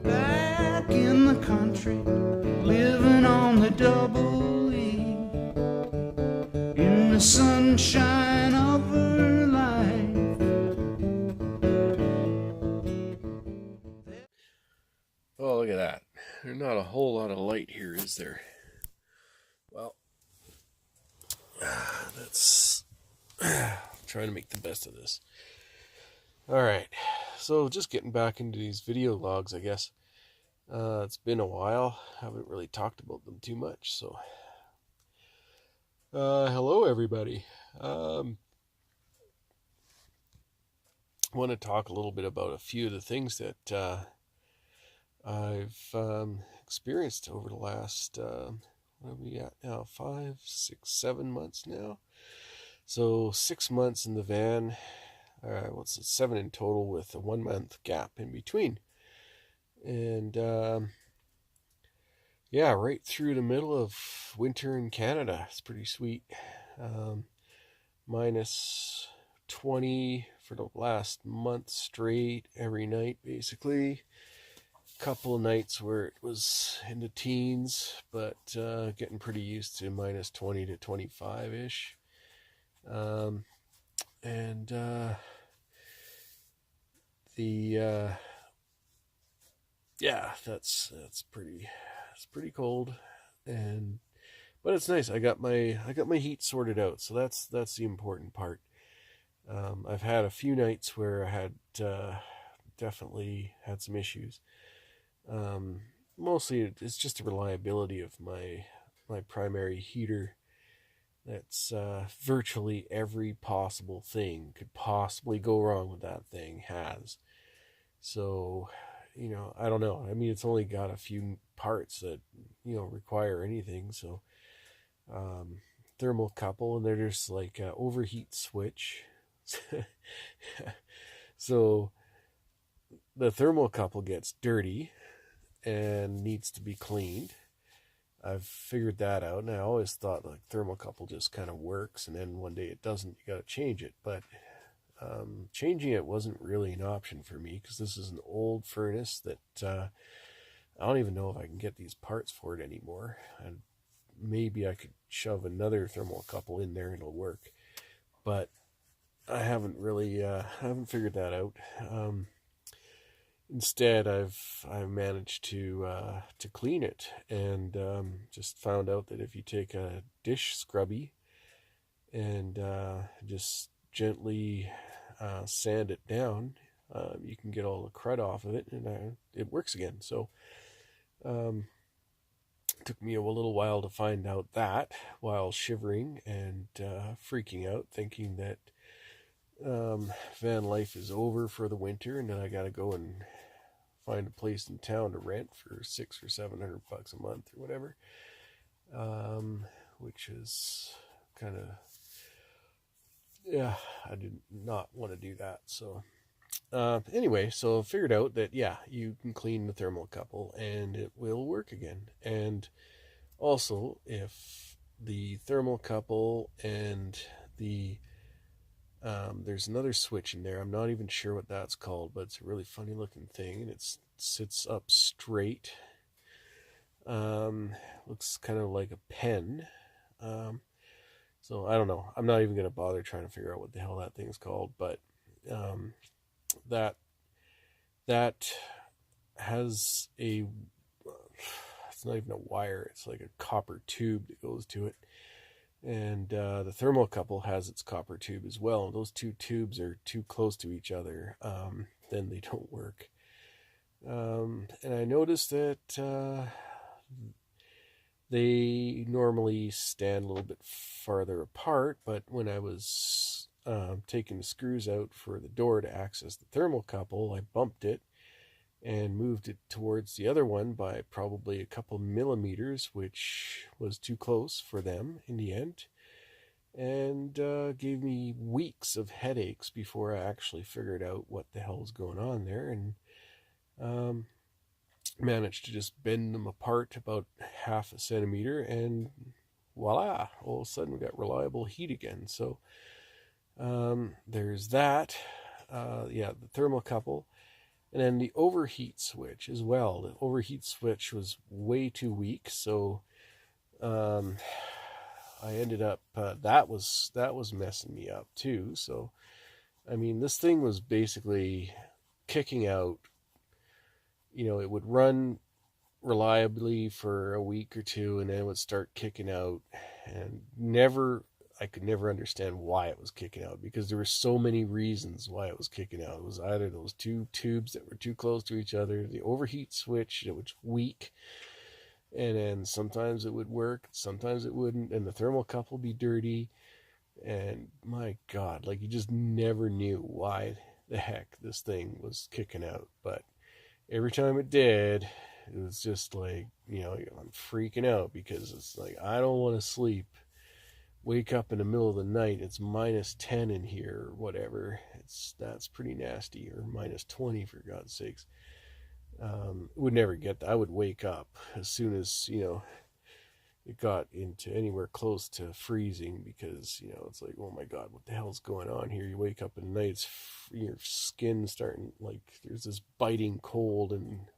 Back in the country, living on the double E, in the sunshine of her life. Oh, look at that. There's not a whole lot of light here, is there? Well, that's trying to make the best of this. Alright, so just getting back into these video logs, I guess. It's been a while. I haven't really talked about them too much, so... hello, everybody. I want to talk a little bit about a few of the things that I've experienced over the last, what are we at now, 5, 6, 7 months now? So 6 months in the van, what's it, 7 in total with a 1 month gap in between. And yeah, right through the middle of winter in Canada. It's pretty sweet. Minus 20 for the last month straight, every night basically. Couple of nights where it was in the teens, but getting pretty used to minus 20 to 25-ish. Yeah, that's pretty cold, but it's nice. I got my heat sorted out, so that's the important part. I've had a few nights where I had definitely had some issues. Mostly it's just the reliability of my primary heater. That's virtually every possible thing could possibly go wrong with that thing has. So, I don't know. I mean, it's only got a few parts that, require anything. So, thermocouple, and there's like an overheat switch. So, the thermocouple gets dirty and needs to be cleaned. I've figured that out, and I always thought like thermocouple just kind of works, and then one day it doesn't. You got to change it, but changing it wasn't really an option for me because this is an old furnace that I don't even know if I can get these parts for it anymore. And maybe I could shove another thermocouple in there and it'll work, but I haven't really I haven't figured that out. Instead, I've managed to clean it, and just found out that if you take a dish scrubby and just gently sand it down, you can get all the crud off of it, and it works again. So it took me a little while to find out that, while shivering and freaking out, thinking that van life is over for the winter, and then I got to go and find a place in town to rent for $600 or $700 a month or whatever, which is kind of, yeah, I did not want to do that. So anyway, so I figured out that, yeah, you can clean the thermocouple and it will work again. And also, if the thermocouple and the there's another switch in there. I'm not even sure what that's called, but it's a really funny looking thing, and it sits up straight. Looks kind of like a pen. So I don't know. I'm not even going to bother trying to figure out what the hell that thing's called, but that has a, it's not even a wire. It's like a copper tube that goes to it. And the thermocouple has its copper tube as well. And those two tubes are too close to each other, then they don't work. And I noticed that they normally stand a little bit farther apart, but when I was taking the screws out for the door to access the thermocouple, I bumped it and moved it towards the other one by probably a couple millimeters, which was too close for them in the end. and gave me weeks of headaches before I actually figured out what the hell was going on there, and um, managed to just bend them apart about half a centimeter, and voila, all of a sudden we got reliable heat again. So there's that. Yeah, the thermocouple. And then the overheat switch as well. The overheat switch was way too weak, so um, I ended up that was messing me up too. So I mean, this thing was basically kicking out. It would run reliably for a week or two, and then it would start kicking out, and I could never understand why it was kicking out, because there were so many reasons why it was kicking out. It was either those two tubes that were too close to each other, the overheat switch that was weak, and then sometimes it would work, sometimes it wouldn't, and the thermocouple would be dirty, and my God, like you just never knew why the heck this thing was kicking out. But every time it did, it was just like, I'm freaking out, because it's like, I don't want to sleep, wake up in the middle of the night, it's -10 in here or whatever. That's pretty nasty. Or -20, for God's sakes. Would never get that. I would wake up as soon as it got into anywhere close to freezing, because it's like, oh my God, what the hell's going on here? You wake up in the night, your skin starting, like, there's this biting cold, and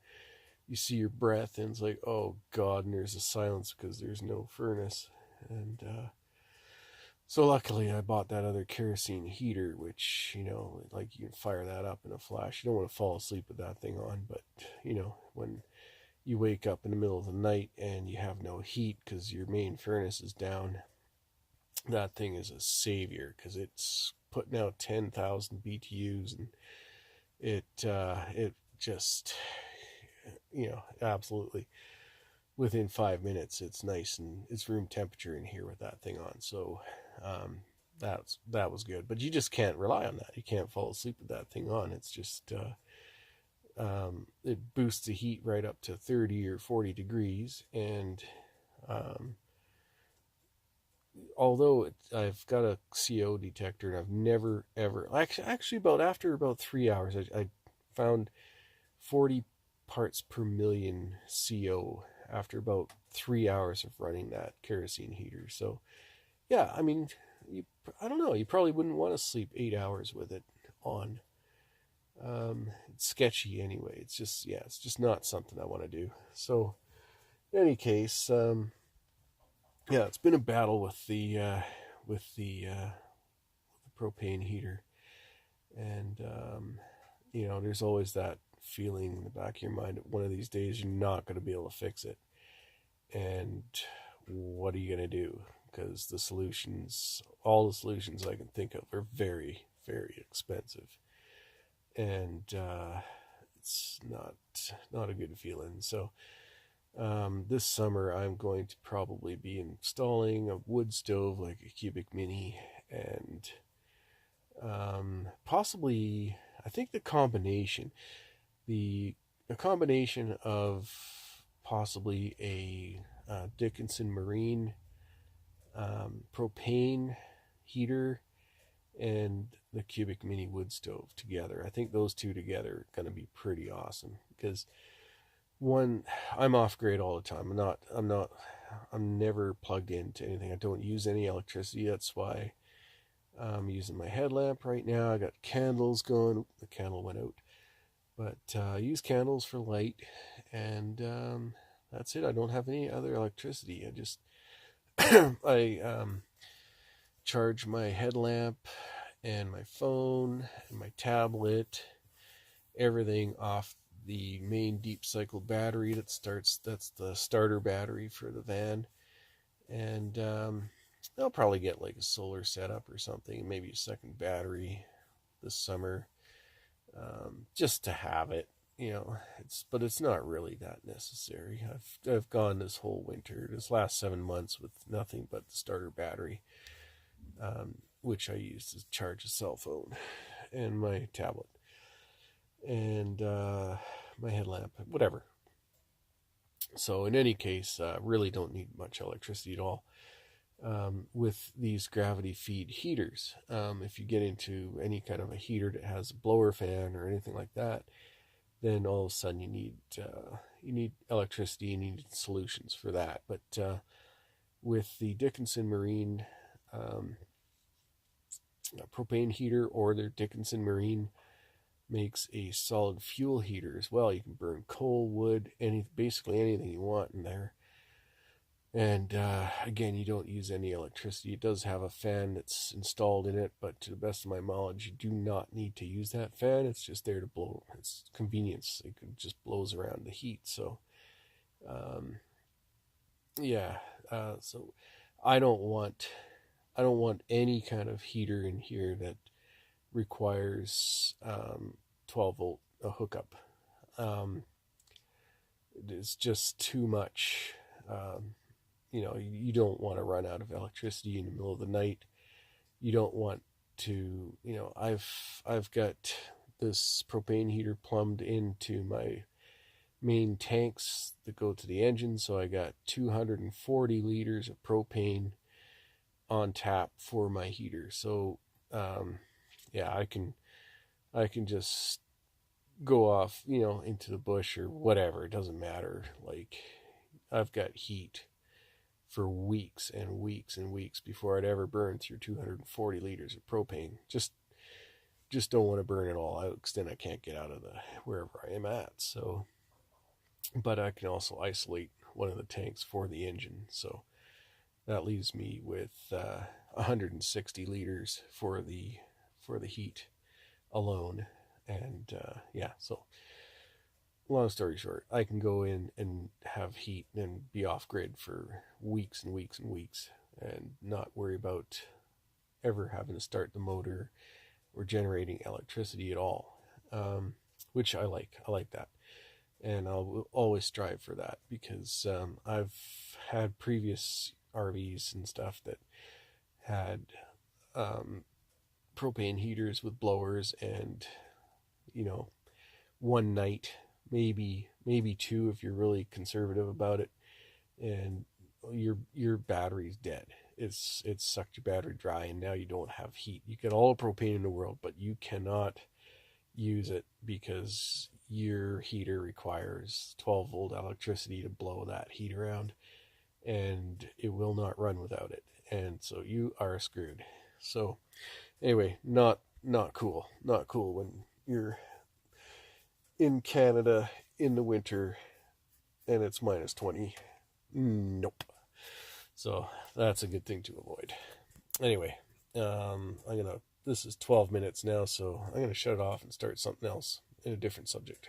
you see your breath, and it's like, oh God, and there's a silence because there's no furnace. And so luckily I bought that other kerosene heater, which, like, you can fire that up in a flash. You don't want to fall asleep with that thing on, but when you wake up in the middle of the night and you have no heat because your main furnace is down, that thing is a savior, because it's putting out 10,000 BTUs, and it just, absolutely, within 5 minutes it's nice and it's room temperature in here with that thing on. So that was good, but you just can't rely on that. You can't fall asleep with that thing on. It's just it boosts the heat right up to 30 or 40 degrees, and although I've got a CO detector, and I've never ever actually after about 3 hours, I found 40 parts per million CO after about 3 hours of running that kerosene heater. So yeah, I mean, I don't know, you probably wouldn't want to sleep 8 hours with it on. It's sketchy anyway. It's just not something I want to do. So in any case, yeah, it's been a battle with the propane heater, and there's always that feeling in the back of your mind that one of these days you're not going to be able to fix it, and what are you going to do? Because all the solutions I can think of are very, very expensive, and it's not a good feeling. So this summer I'm going to probably be installing a wood stove, like a cubic mini, and possibly, I think a combination of possibly a Dickinson Marine propane heater and the cubic mini wood stove together. I think those two together are going to be pretty awesome, because one, I'm off grid all the time. I'm never plugged into anything. I don't use any electricity. That's why I'm using my headlamp right now. I got candles going. The candle went out, but I use candles for light, and that's it. I don't have any other electricity. I just I charge my headlamp and my phone and my tablet, everything off the main deep cycle battery that's the starter battery for the van. And I'll probably get like a solar setup or something, maybe a second battery this summer, just to have it. But it's not really that necessary. I've gone this whole winter, this last 7 months, with nothing but the starter battery, which I use to charge a cell phone and my tablet and my headlamp, whatever. So in any case, really don't need much electricity at all. with these gravity feed heaters. If you get into any kind of a heater that has a blower fan or anything like that, then all of a sudden you need electricity, you need solutions for that. But with the Dickinson Marine propane heater, or their Dickinson Marine makes a solid fuel heater as well. You can burn coal, wood, basically anything you want in there. And again, you don't use any electricity. It does have a fan that's installed in it, but to the best of my knowledge, you do not need to use that fan. It's just there to blow. It's convenience. It just blows around the heat. So, yeah. So I don't want any kind of heater in here that requires 12 volt hookup. It's just too much. You don't want to run out of electricity in the middle of the night. You don't want to, I've got this propane heater plumbed into my main tanks that go to the engine. So I got 240 liters of propane on tap for my heater. So, I can just go off, into the bush or whatever. It doesn't matter. Like, I've got heat for weeks and weeks and weeks before I'd ever burn through 240 liters of propane. Just don't want to burn it all out, because then I can't get out of wherever I am at. So, but I can also isolate one of the tanks for the engine. So that leaves me with 160 liters for the heat alone. And so long story short, I can go in and have heat and be off grid for weeks and weeks and weeks and not worry about ever having to start the motor or generating electricity at all, which I like. I like that. And I'll always strive for that, because I've had previous RVs and stuff that had propane heaters with blowers, and one night, maybe two if you're really conservative about it, and your battery's dead. It's sucked your battery dry, and now you don't have heat. You get all the propane in the world, but you cannot use it because your heater requires 12 volt electricity to blow that heat around, and it will not run without it, and so you are screwed. So anyway, not cool when you're in Canada in the winter and it's minus 20. Nope. So that's a good thing to avoid. Anyway, this is 12 minutes now, so I'm gonna shut it off and start something else in a different subject.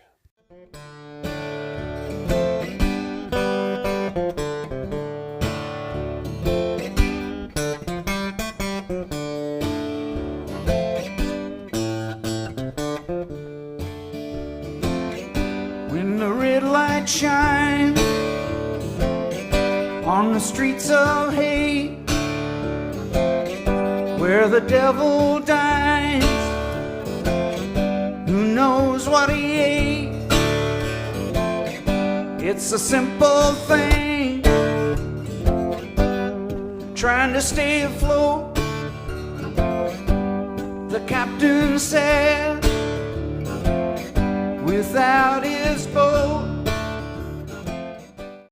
When the red light shines on the streets of hate, where the devil dines, who knows what he ate? It's a simple thing, trying to stay afloat. The captain said, without his boat.